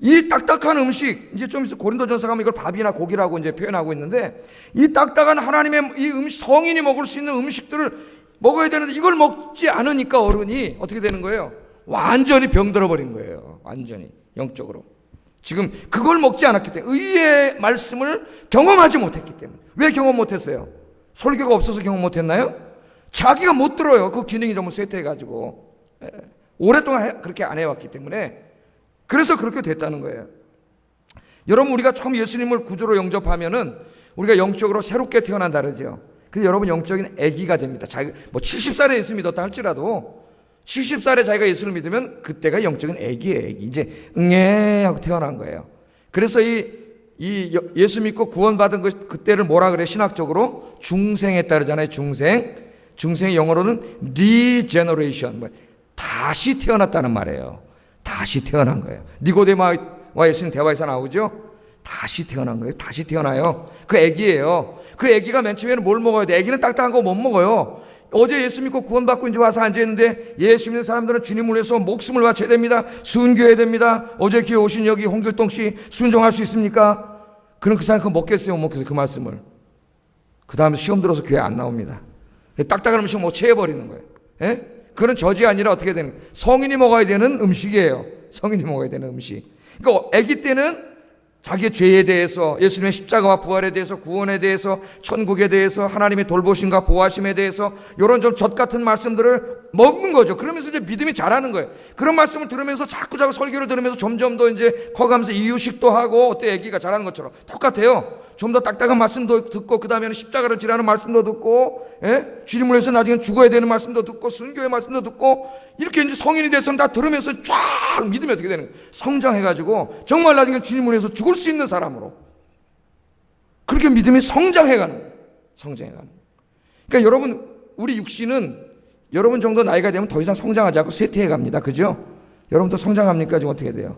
[SPEAKER 1] 이 딱딱한 음식, 이제 좀 있어 고린도전서 가면 이걸 밥이나 고기라고 이제 표현하고 있는데, 이 딱딱한 하나님의 이 음식, 성인이 먹을 수 있는 음식들을 먹어야 되는데 이걸 먹지 않으니까 어른이 어떻게 되는 거예요? 완전히 병들어 버린 거예요. 완전히 영적으로. 지금 그걸 먹지 않았기 때문에, 의의 말씀을 경험하지 못했기 때문에. 왜 경험 못했어요? 설교가 없어서 경험 못했나요? 자기가 못 들어요. 그 기능이 너무 쇠퇴해가지고. 오랫동안 그렇게 안 해왔기 때문에. 그래서 그렇게 됐다는 거예요. 여러분, 우리가 처음 예수님을 구주로 영접하면은 우리가 영적으로 새롭게 태어난다 그러죠. 그래서 여러분 영적인 아기가 됩니다. 자기 70살에 예수 믿었다 할지라도 70살에 자기가 예수를 믿으면 그때가 영적인 아기예요. 아기. 이제 응애 하고 태어난 거예요. 그래서 이 예수 믿고 구원받은 그때를 뭐라 그래? 신학적으로 중생했다 그러잖아요. 중생의 영어로는 regeneration, 다시 태어났다는 말이에요. 다시 태어난 거예요. 니고데모와 예수님 대화에서 나오죠? 다시 태어난 거예요. 다시 태어나요. 그 아기예요. 그 아기가 맨 처음에는 뭘 먹어야 돼? 아기는 딱딱한 거 못 먹어요. 어제 예수 믿고 구원받고 이제 와서 앉아있는데, 예수 믿는 사람들은 주님을 위해서 목숨을 바쳐야 됩니다. 순교해야 됩니다. 어제 교회 오신 여기 홍길동 씨 순종할 수 있습니까? 그럼 그 사람 그거 먹겠어요? 못 먹겠어요? 그 말씀을. 그 다음에 시험 들어서 교회 안 나옵니다. 딱딱한 음식 체해버리는 거예요. 그건 저지 아니라 어떻게 되는 거예요? 성인이 먹어야 되는 음식이에요. 성인이 먹어야 되는 음식. 그러니까 아기 때는 자기의 죄에 대해서, 예수님의 십자가와 부활에 대해서, 구원에 대해서, 천국에 대해서, 하나님의 돌보심과 보호하심에 대해서 이런 좀 젖 같은 말씀들을 먹는 거죠. 그러면서 이제 믿음이 자라는 거예요. 그런 말씀을 들으면서 자꾸 설교를 들으면서 점점 더 이제 커가면서 이유식도 하고, 어때? 아기가 자라는 것처럼 똑같아요. 좀 더 딱딱한 말씀도 듣고, 그 다음에는 십자가를 지라는 말씀도 듣고, 주님을 위해서 나중에 죽어야 되는 말씀도 듣고, 순교의 말씀도 듣고, 이렇게 이제 성인이 돼서는 다 들으면서 쫙 믿음이 어떻게 되는 거예요? 성장해가지고 정말 나중에 주님을 위해서 죽을 수 있는 사람으로, 그렇게 믿음이 성장해가는 거예요. 성장해가는 거예요. 그러니까 여러분, 우리 육신은 여러분 정도 나이가 되면 더 이상 성장하지 않고 쇠퇴해 갑니다. 그죠? 여러분도 성장합니까? 지금 어떻게 돼요?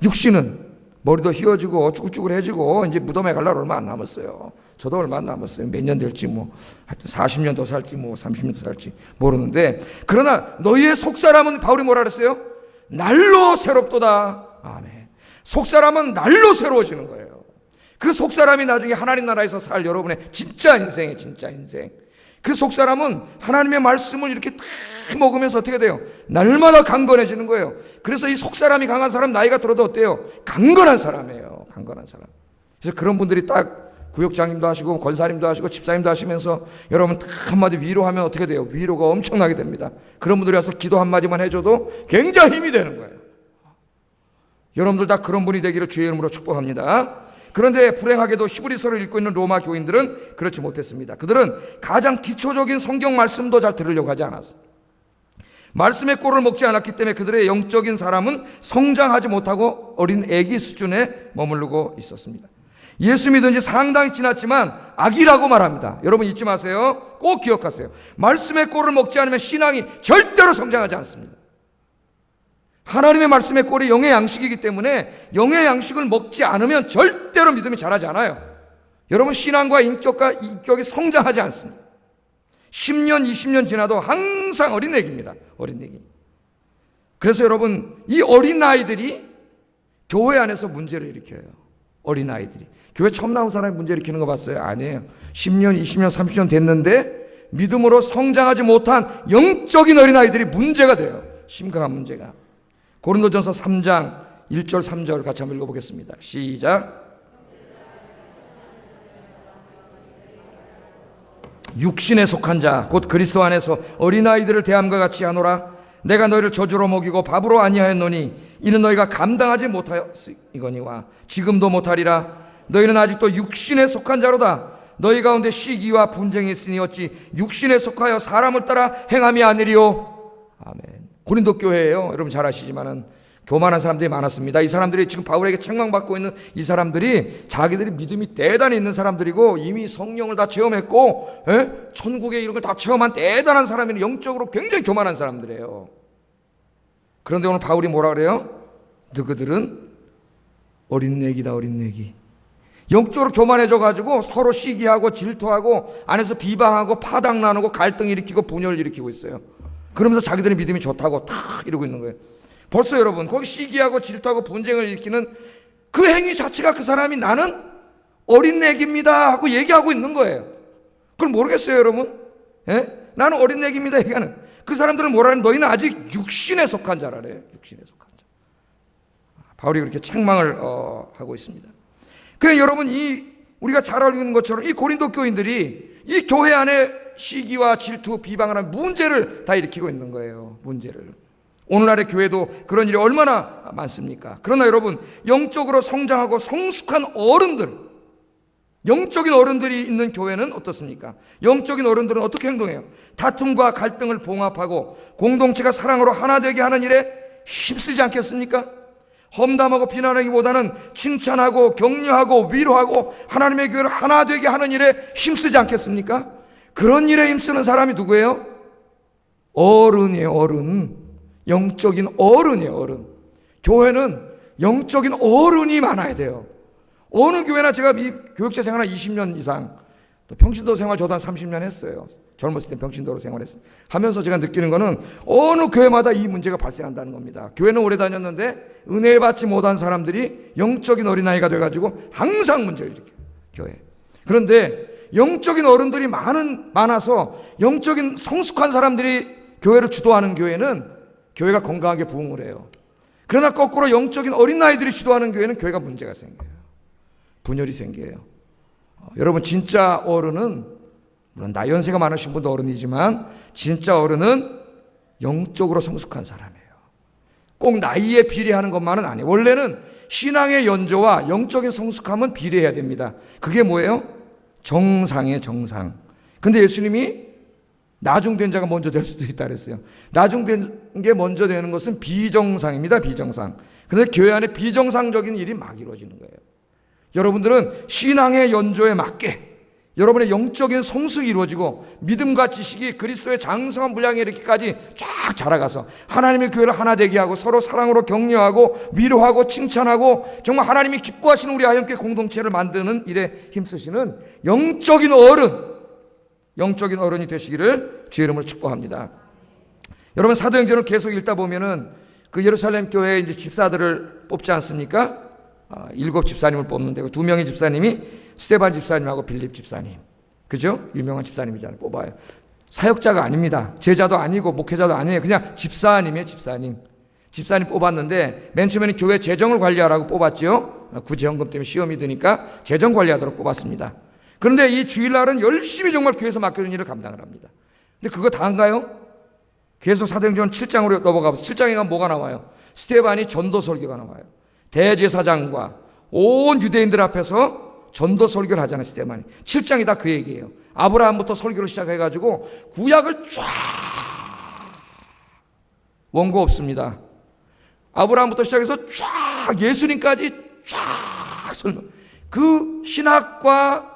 [SPEAKER 1] 육신은 머리도 휘어지고 쭈글쭈글해지고 이제 무덤에 갈 날 얼마 안 남았어요. 저도 얼마 안 남았어요. 몇 년 될지 뭐 하여튼 40년 더 살지 뭐 30년 더 살지 모르는데, 그러나 너희의 속사람은, 바울이 뭐라 그랬어요? 날로 새롭도다. 아멘. 속사람은 날로 새로워지는 거예요. 그 속사람이 나중에 하나님 나라에서 살 여러분의 진짜 인생이에요. 진짜 인생. 그 속사람은 하나님의 말씀을 이렇게 딱 먹으면서 어떻게 돼요? 날마다 강건해지는 거예요. 그래서 이 속사람이 강한 사람, 나이가 들어도 어때요? 강건한 사람이에요. 강건한 사람. 그래서 그런 분들이 딱 구역장님도 하시고 권사님도 하시고 집사님도 하시면서 여러분 딱 한마디 위로하면 어떻게 돼요? 위로가 엄청나게 됩니다. 그런 분들이 와서 기도 한마디만 해줘도 굉장히 힘이 되는 거예요. 여러분들 다 그런 분이 되기를 주의 이름으로 축복합니다. 그런데 불행하게도 히브리서를 읽고 있는 로마 교인들은 그렇지 못했습니다. 그들은 가장 기초적인 성경 말씀도 잘 들으려고 하지 않았어요. 말씀의 꼴을 먹지 않았기 때문에 그들의 영적인 사람은 성장하지 못하고 어린 애기 수준에 머무르고 있었습니다. 예수 믿은 지 상당히 지났지만 아기라고 말합니다. 여러분 잊지 마세요. 꼭 기억하세요. 말씀의 꼴을 먹지 않으면 신앙이 절대로 성장하지 않습니다. 하나님의 말씀의 꼴이 영의 양식이기 때문에 영의 양식을 먹지 않으면 절대로 믿음이 자라지 않아요. 여러분 신앙과 인격이 성장하지 않습니다. 10년, 20년 지나도 항상 어린애기입니다. 어린애기. 그래서 여러분 이 어린아이들이 교회 안에서 문제를 일으켜요. 어린아이들이. 교회 처음 나온 사람이 문제 일으키는 거 봤어요? 아니에요. 10년, 20년, 30년 됐는데 믿음으로 성장하지 못한 영적인 어린아이들이 문제가 돼요. 심각한 문제가. 고린도전서 3장 1절 3절 같이 한번 읽어보겠습니다. 시작. 육신에 속한 자 곧 그리스도 안에서 어린아이들을 대함과 같이 하노라. 내가 너희를 저주로 먹이고 밥으로 아니하였노니 이는 너희가 감당하지 못하였으거니와 지금도 못하리라. 너희는 아직도 육신에 속한 자로다. 너희 가운데 시기와 분쟁이 있으니 어찌 육신에 속하여 사람을 따라 행함이 아니리요. 아멘. 고린도 교회예요. 여러분 잘 아시지만은 교만한 사람들이 많았습니다. 이 사람들이 지금 바울에게 책망받고 있는 이 사람들이 자기들이 믿음이 대단히 있는 사람들이고 이미 성령을 다 체험했고 천국의 이런 걸 다 체험한 대단한 사람이 영적으로 굉장히 교만한 사람들이에요. 그런데 오늘 바울이 뭐라 그래요? 너희들은 어린애기다. 어린애기. 영적으로 교만해져 가지고 서로 시기하고 질투하고 안에서 비방하고 파당 나누고 갈등 일으키고 분열을 일으키고 있어요. 그러면서 자기들의 믿음이 좋다고 탁 이러고 있는 거예요. 벌써 여러분 거기 시기하고 질투하고 분쟁을 일으키는 그 행위 자체가 그 사람이 나는 어린애기입니다 하고 얘기하고 있는 거예요. 그걸 모르겠어요 여러분? 나는 어린애기입니다 얘기하는 그 사람들은 뭐라 하는, 너희는 아직 육신에 속한 자라래. 육신에 속한 자. 바울이 그렇게 책망을 하고 있습니다. 그냥 여러분 우리가 잘 알고 있는 것처럼 이 고린도 교인들이 이 교회 안에 시기와 질투, 비방을 하는 문제를 다 일으키고 있는 거예요. 문제를. 오늘날의 교회도 그런 일이 얼마나 많습니까? 그러나 여러분 영적으로 성장하고 성숙한 어른들, 영적인 어른들이 있는 교회는 어떻습니까? 영적인 어른들은 어떻게 행동해요? 다툼과 갈등을 봉합하고 공동체가 사랑으로 하나 되게 하는 일에 힘쓰지 않겠습니까? 험담하고 비난하기보다는 칭찬하고 격려하고 위로하고 하나님의 교회를 하나 되게 하는 일에 힘쓰지 않겠습니까? 그런 일에 힘쓰는 사람이 누구예요? 어른이에요. 어른. 영적인 어른이에요. 어른. 교회는 영적인 어른이 많아야 돼요. 어느 교회나 제가 이 교육자 생활 20년 이상, 또 평신도 생활 저도 한 30년 했어요. 젊었을 때 평신도로 생활했어요. 하면서 제가 느끼는 거는 어느 교회마다 이 문제가 발생한다는 겁니다. 교회는 오래 다녔는데 은혜 받지 못한 사람들이 영적인 어린아이가 돼가지고 항상 문제를 일으켜요. 교회. 그런데 영적인 어른들이 많아서 영적인 성숙한 사람들이 교회를 주도하는 교회는 교회가 건강하게 부흥을 해요. 그러나 거꾸로 영적인 어린아이들이 주도하는 교회는 교회가 문제가 생겨요. 분열이 생겨요. 여러분 진짜 어른은, 물론 나이 연세가 많으신 분도 어른이지만 진짜 어른은 영적으로 성숙한 사람이에요. 꼭 나이에 비례하는 것만은 아니에요. 원래는 신앙의 연조와 영적인 성숙함은 비례해야 됩니다. 그게 뭐예요? 정상이에요. 정상. 근데 예수님이 나중된 자가 먼저 될 수도 있다 그랬어요. 나중된 게 먼저 되는 것은 비정상입니다. 비정상. 그런데 교회 안에 비정상적인 일이 막 이루어지는 거예요. 여러분들은 신앙의 연조에 맞게 여러분의 영적인 성숙이 이루어지고 믿음과 지식이 그리스도의 장성한 분량에 이렇게까지 쫙 자라가서 하나님의 교회를 하나 되게 하고 서로 사랑으로 격려하고 위로하고 칭찬하고 정말 하나님이 기뻐하시는 우리 아현교회 공동체를 만드는 일에 힘쓰시는 영적인 어른이 되시기를 주의 이름으로 축복합니다. 여러분, 사도행전을 계속 읽다 보면은 그 예루살렘 교회에 이제 집사들을 뽑지 않습니까? 7 집사님을 뽑는데 그 2명의 집사님이 스데반 집사님하고 빌립 집사님, 그죠? 유명한 집사님이잖아요. 뽑아요. 사역자가 아닙니다. 제자도 아니고 목회자도 아니에요. 그냥 집사님이에요. 집사님 뽑았는데 맨 처음에는 교회 재정을 관리하라고 뽑았죠. 구제헌금 때문에 시험이 드니까 재정 관리하도록 뽑았습니다. 그런데 이 주일날은 열심히 정말 교회에서 맡겨준 일을 감당을 합니다. 근데 그거 다 한가요? 계속 사도행전 7장으로 넘어가서 7장에 가면 뭐가 나와요? 스데반이 전도 설교가 나와요. 대제사장과 온 유대인들 앞에서 전도 설교를 하잖아요. 스데반이 7장이 다 그 얘기예요. 아브라함부터 설교를 시작해가지고 구약을 쫙, 원고 없습니다. 아브라함부터 시작해서 쫙 예수님까지 쫙 설명. 그 신학과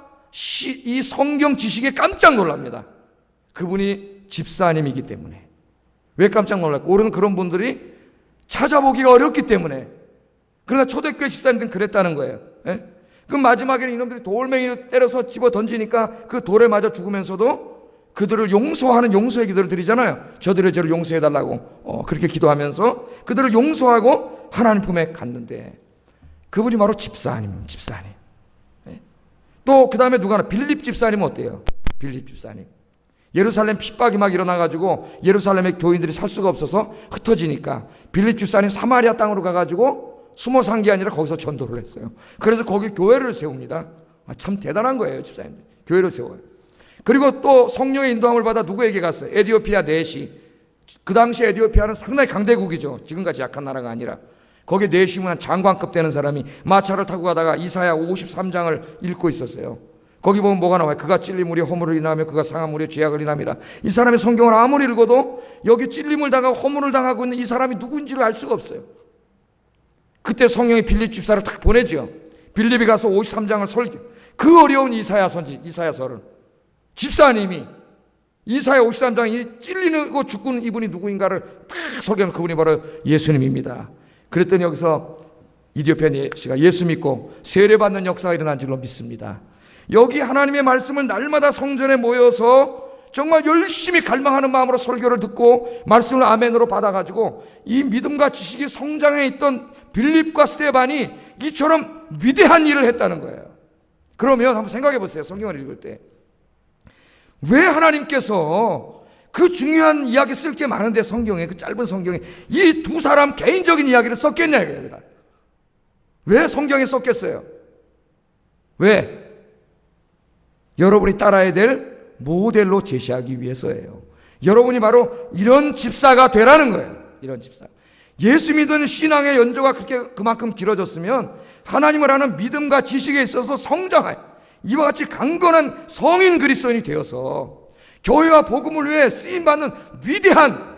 [SPEAKER 1] 이 성경 지식에 깜짝 놀랍니다. 그분이 집사님이기 때문에. 왜 깜짝 놀랄까? 우리는 그런 분들이 찾아보기가 어렵기 때문에. 그러나 초대교회 집사님들은 그랬다는 거예요. 예? 그럼 마지막에는 이놈들이 돌멩이를 때려서 집어 던지니까 그 돌에 맞아 죽으면서도 그들을 용서하는 용서의 기도를 드리잖아요. 저들의 죄를 용서해달라고 그렇게 기도하면서 그들을 용서하고 하나님 품에 갔는데 그분이 바로 집사님. 예? 또 그 다음에 누가 하나? 빌립 집사님은 어때요? 빌립 집사님. 예루살렘 핍박이 막 일어나가지고 예루살렘의 교인들이 살 수가 없어서 흩어지니까 빌립 집사님 사마리아 땅으로 가가지고 숨어 산 게 아니라 거기서 전도를 했어요. 그래서 거기 교회를 세웁니다. 참 대단한 거예요. 집사님들. 교회를 세워요. 그리고 또 성령의 인도함을 받아 누구에게 갔어요? 에디오피아 내시. 그 당시 에디오피아는 상당히 강대국이죠. 지금같이 약한 나라가 아니라. 거기에 내시면 장관급 되는 사람이 마차를 타고 가다가 이사야 53장을 읽고 있었어요. 거기 보면 뭐가 나와요? 그가 찔림으로 허물을 인하며 그가 상함으로 죄악을 인함이라. 이 사람의 성경을 아무리 읽어도 여기 찔림을 당하고 허물을 당하고 있는 이 사람이 누구인지를 알 수가 없어요. 그때 성령이 빌립 집사를 딱 보내죠. 빌립이 가서 53장을 설교. 그 어려운 이사야서를 집사님이 이사야 53장이 찔리고 죽는 이분이 누구인가를 딱 설교하는 그분이 바로 예수님입니다. 그랬더니 여기서 이디오피아 씨가 예수 믿고 세례받는 역사가 일어난 줄로 믿습니다. 여기 하나님의 말씀을 날마다 성전에 모여서 정말 열심히 갈망하는 마음으로 설교를 듣고 말씀을 아멘으로 받아가지고 이 믿음과 지식이 성장해 있던 빌립과 스데반이 이처럼 위대한 일을 했다는 거예요. 그러면 한번 생각해 보세요. 성경을 읽을 때 왜 하나님께서 그 중요한 이야기 쓸 게 많은데 성경에, 그 짧은 성경에 이 두 사람 개인적인 이야기를 썼겠냐 이거다. 왜 성경에 썼겠어요? 왜? 여러분이 따라야 될 모델로 제시하기 위해서예요. 여러분이 바로 이런 집사가 되라는 거예요. 이런 집사. 예수 믿는 신앙의 연조가 그만큼 길어졌으면 하나님을 아는 믿음과 지식에 있어서 성장할 이와 같이 강건한 성인 그리스도인이 되어서 교회와 복음을 위해 쓰임받는 위대한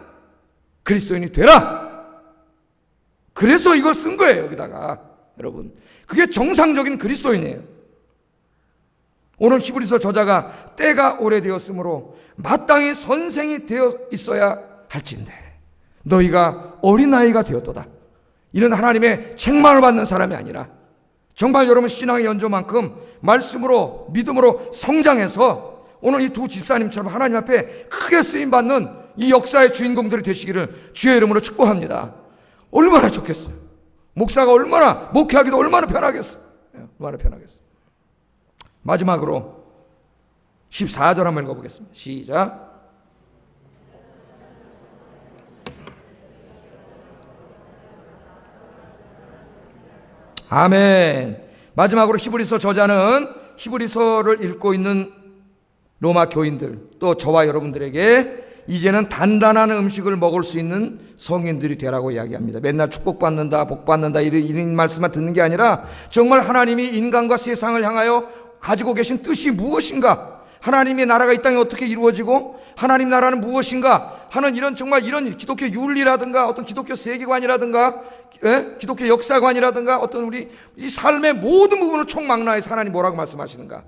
[SPEAKER 1] 그리스도인이 되라. 그래서 이걸 쓴 거예요. 여기다가 여러분, 그게 정상적인 그리스도인이에요. 오늘 히브리서 저자가 때가 오래되었으므로 마땅히 선생이 되어 있어야 할진대 너희가 어린아이가 되었도다. 이런 하나님의 책망을 받는 사람이 아니라 정말 여러분 신앙의 연조만큼 말씀으로 믿음으로 성장해서 오늘 이 두 집사님처럼 하나님 앞에 크게 쓰임받는 이 역사의 주인공들이 되시기를 주의 이름으로 축복합니다. 얼마나 좋겠어요. 목사가 얼마나 목회하기도 얼마나 편하겠어요. 얼마나 편하겠어요. 마지막으로 14절 한번 읽어보겠습니다. 시작. 아멘. 마지막으로 히브리서 저자는 히브리서를 읽고 있는 로마 교인들 또 저와 여러분들에게 이제는 단단한 음식을 먹을 수 있는 성인들이 되라고 이야기합니다. 맨날 축복받는다 복받는다 이런 말씀만 듣는 게 아니라 정말 하나님이 인간과 세상을 향하여 가지고 계신 뜻이 무엇인가, 하나님의 나라가 이 땅에 어떻게 이루어지고 하나님 나라는 무엇인가 하는 이런 정말 이런 기독교 윤리라든가 어떤 기독교 세계관이라든가 기독교 역사관이라든가 어떤 우리 이 삶의 모든 부분을 총망라해서 하나님 뭐라고 말씀하시는가,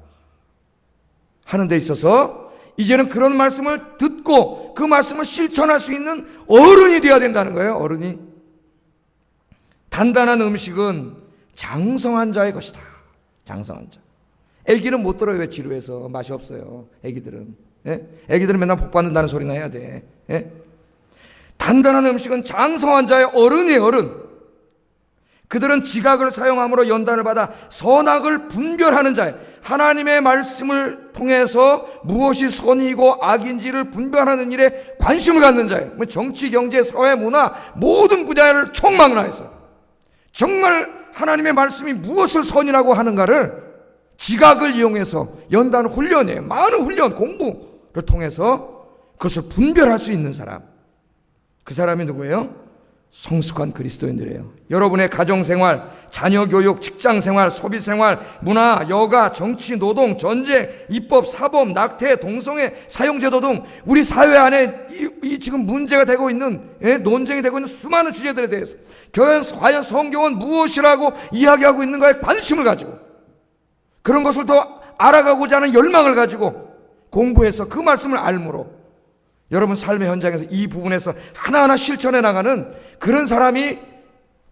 [SPEAKER 1] 하는 데 있어서 이제는 그런 말씀을 듣고 그 말씀을 실천할 수 있는 어른이 되어야 된다는 거예요. 어른이. 단단한 음식은 장성한 자의 것이다. 장성한 자. 애기는 못 들어요. 왜? 지루해서. 맛이 없어요. 애기들은. 예? 애기들은 맨날 복 받는다는 소리나 해야 돼. 예? 단단한 음식은 장성한 자의 어른이에요. 어른. 그들은 지각을 사용함으로 연단을 받아 선악을 분별하는 자예요. 하나님의 말씀을 통해서 무엇이 선이고 악인지를 분별하는 일에 관심을 갖는 자예요. 정치, 경제, 사회, 문화 모든 분야를 총망라해서 정말 하나님의 말씀이 무엇을 선이라고 하는가를 지각을 이용해서 연단 훈련이에요. 많은 훈련, 공부를 통해서 그것을 분별할 수 있는 사람. 그 사람이 누구예요? 성숙한 그리스도인들이에요. 여러분의 가정생활, 자녀교육, 직장생활, 소비생활, 문화, 여가, 정치, 노동, 전쟁, 입법, 사법, 낙태, 동성애, 사형제도 등 우리 사회 안에 이 지금 문제가 되고 있는, 논쟁이 되고 있는 수많은 주제들에 대해서 과연 성경은 무엇이라고 이야기하고 있는가에 관심을 가지고 그런 것을 더 알아가고자 하는 열망을 가지고 공부해서 그 말씀을 알므로 여러분 삶의 현장에서 이 부분에서 하나하나 실천해 나가는 그런 사람이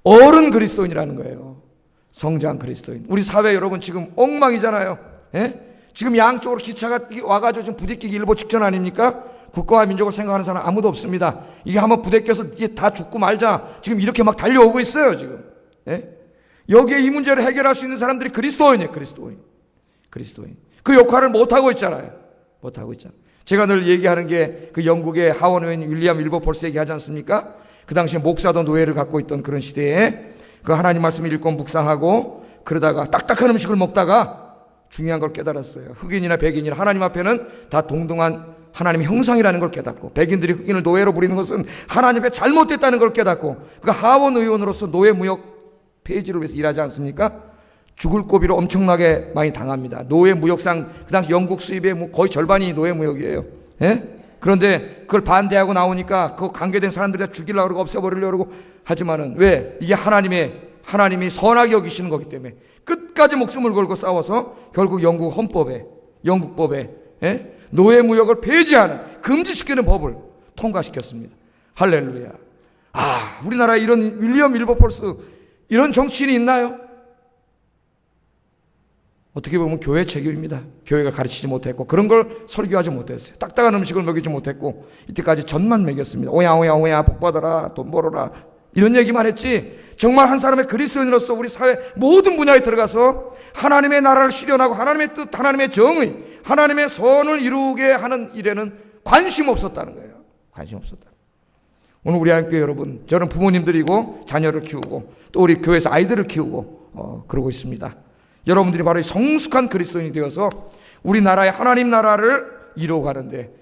[SPEAKER 1] 어른 그리스도인이라는 거예요. 성장 그리스도인. 우리 사회 여러분 지금 엉망이잖아요. 예? 지금 양쪽으로 기차가 와가지고 지금 부대끼기 일보 직전 아닙니까? 국가와 민족을 생각하는 사람 아무도 없습니다. 이게 한번 부대껴서 이게 다 죽고 말자. 지금 이렇게 막 달려오고 있어요. 지금. 예? 여기에 이 문제를 해결할 수 있는 사람들이 그리스도인이에요. 그리스도인. 그 역할을 못하고 있잖아요. 못하고 있잖아요. 제가 늘 얘기하는 게 그 영국의 하원 의원 윌리엄 윌버폴스 얘기하지 않습니까? 그 당시에 목사도 노예를 갖고 있던 그런 시대에 그 하나님 말씀을 읽고 묵상하고 그러다가 딱딱한 음식을 먹다가 중요한 걸 깨달았어요. 흑인이나 백인이나 하나님 앞에는 다 동등한 하나님의 형상이라는 걸 깨닫고 백인들이 흑인을 노예로 부리는 것은 하나님 앞에 잘못됐다는 걸 깨닫고 그 하원 의원으로서 노예 무역 폐지를 위해서 일하지 않습니까? 죽을 고비로 엄청나게 많이 당합니다. 노예 무역상 그 당시 영국 수입의 거의 절반이 노예 무역이에요. 예? 그런데 그걸 반대하고 나오니까 그 관계된 사람들이 다 죽이려고 그러고 없애버리려고 그러고 하지만은 왜? 이게 하나님이 선하게 여기시는 거기 때문에 끝까지 목숨을 걸고 싸워서 결국 영국 헌법에 영국법에 노예 무역을 폐지하는 금지시키는 법을 통과시켰습니다. 할렐루야. 우리나라에 이런 윌리엄 윌버폴스 이런 정치인이 있나요? 어떻게 보면 교회 책임입니다. 교회가 가르치지 못했고 그런 걸 설교하지 못했어요. 딱딱한 음식을 먹이지 못했고 이때까지 전만 먹였습니다. 오야 복 받아라 돈 벌어라 이런 얘기만 했지 정말 한 사람의 그리스도인으로서 우리 사회 모든 분야에 들어가서 하나님의 나라를 실현하고 하나님의 뜻, 하나님의 정의, 하나님의 선을 이루게 하는 일에는 관심 없었다는 거예요. 관심 없었다. 오늘 우리 한교회 여러분, 저는 부모님들이고 자녀를 키우고 또 우리 교회에서 아이들을 키우고 그러고 있습니다. 여러분들이 바로 성숙한 그리스도인이 되어서 우리나라의 하나님 나라를 이루어가는데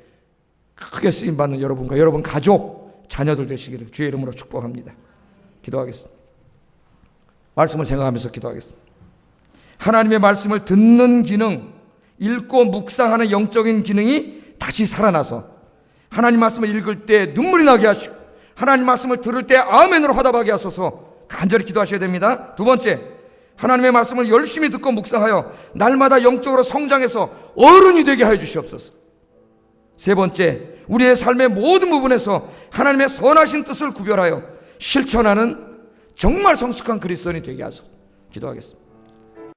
[SPEAKER 1] 크게 쓰임받는 여러분과 여러분 가족, 자녀들 되시기를 주의 이름으로 축복합니다. 기도하겠습니다. 말씀을 생각하면서 기도하겠습니다. 하나님의 말씀을 듣는 기능, 읽고 묵상하는 영적인 기능이 다시 살아나서 하나님 말씀을 읽을 때 눈물이 나게 하시고 하나님 말씀을 들을 때 아멘으로 화답하게 하소서 간절히 기도하셔야 됩니다. 두 번째, 하나님의 말씀을 열심히 듣고 묵상하여 날마다 영적으로 성장해서 어른이 되게 하여 주시옵소서. 세 번째, 우리의 삶의 모든 부분에서 하나님의 선하신 뜻을 구별하여 실천하는 정말 성숙한 그리스도인이 되게 하소서. 기도하겠습니다.